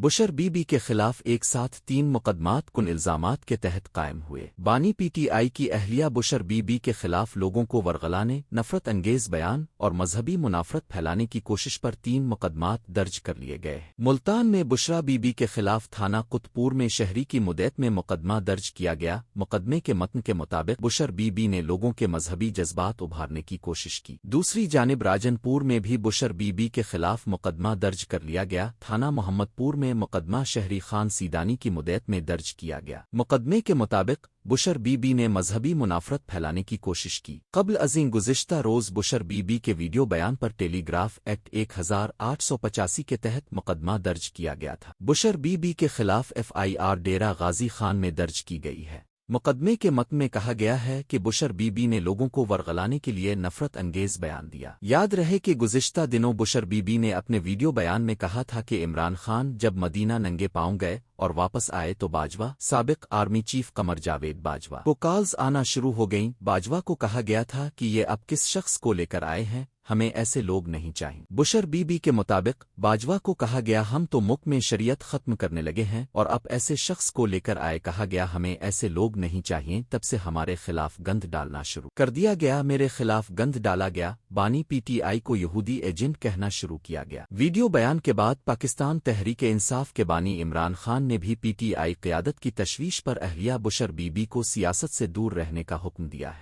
بشر be be کے خلاف ایک ساتھ 3 مقدمات کن الزامات کے تحت قائم ہوئے۔ بانی پی ٹی آئی کی اہلیہ بشر بی بی کے خلاف لوگوں کو ورغلانے، نفرت انگیز بیان اور مذہبی منافرت پھیلانے کی کوشش پر 3 مقدمات درج کر لیے گئے۔ ملتان میں بشرا بی بی کے خلاف تھانہ قطپور میں شہری کی مدعت میں مقدمہ درج کیا گیا۔ مقدمے کے متن کے مطابق بشر بی بی نے لوگوں کے مذہبی جذبات ابھارنے کی کوشش کی۔ دوسری جانب راجن پور میں بھی بشر بی بی کے خلاف مقدمہ درج کر لیا گیا۔ تھانہ محمد پور میں مقدمہ شہری خان سیدانی کی مدعت میں درج کیا گیا۔ مقدمے کے مطابق بشر بی بی نے مذہبی منافرت پھیلانے کی کوشش کی۔ قبل ازیں گزشتہ روز بشر بی بی کے ویڈیو بیان پر ٹیلی گراف ایکٹ 1885 کے تحت مقدمہ درج کیا گیا تھا۔ بشر بی بی کے خلاف F I R Dera Ghazi Khan میں درج کی گئی ہے۔ مقدمے کے متن میں کہا گیا ہے کہ بشر بی بی نے لوگوں کو ورغلانے کے لیے نفرت انگیز بیان دیا۔ یاد رہے کہ گزشتہ دنوں بشر بی بی نے اپنے ویڈیو بیان میں کہا تھا کہ عمران خان جب مدینہ ننگے پاؤں گئے اور واپس آئے تو باجوہ سابق آرمی چیف قمر جاوید باجوہ کو کالز آنا شروع ہو گئیں۔ باجوہ کو کہا گیا تھا کہ یہ اب کس شخص کو لے کر آئے ہیں، ہمیں ایسے لوگ نہیں چاہیے۔ بشر بی بی کے مطابق باجوہ کو کہا گیا ہم تو ملک میں شریعت ختم کرنے لگے ہیں اور اب ایسے شخص کو لے کر آئے۔ کہا گیا ہمیں ایسے لوگ نہیں چاہیے۔ تب سے ہمارے خلاف گند ڈالنا شروع کر دیا گیا، میرے خلاف گند ڈالا گیا، بانی پی ٹی آئی کو یہودی ایجنٹ کہنا شروع کیا گیا۔ ویڈیو بیان کے بعد پاکستان تحریک انصاف کے بانی عمران خان نے بھی پی ٹی آئی قیادت کی تشویش پر اہلیہ بشر بی بی کو سیاست سے دور رہنے کا حکم دیا ہے۔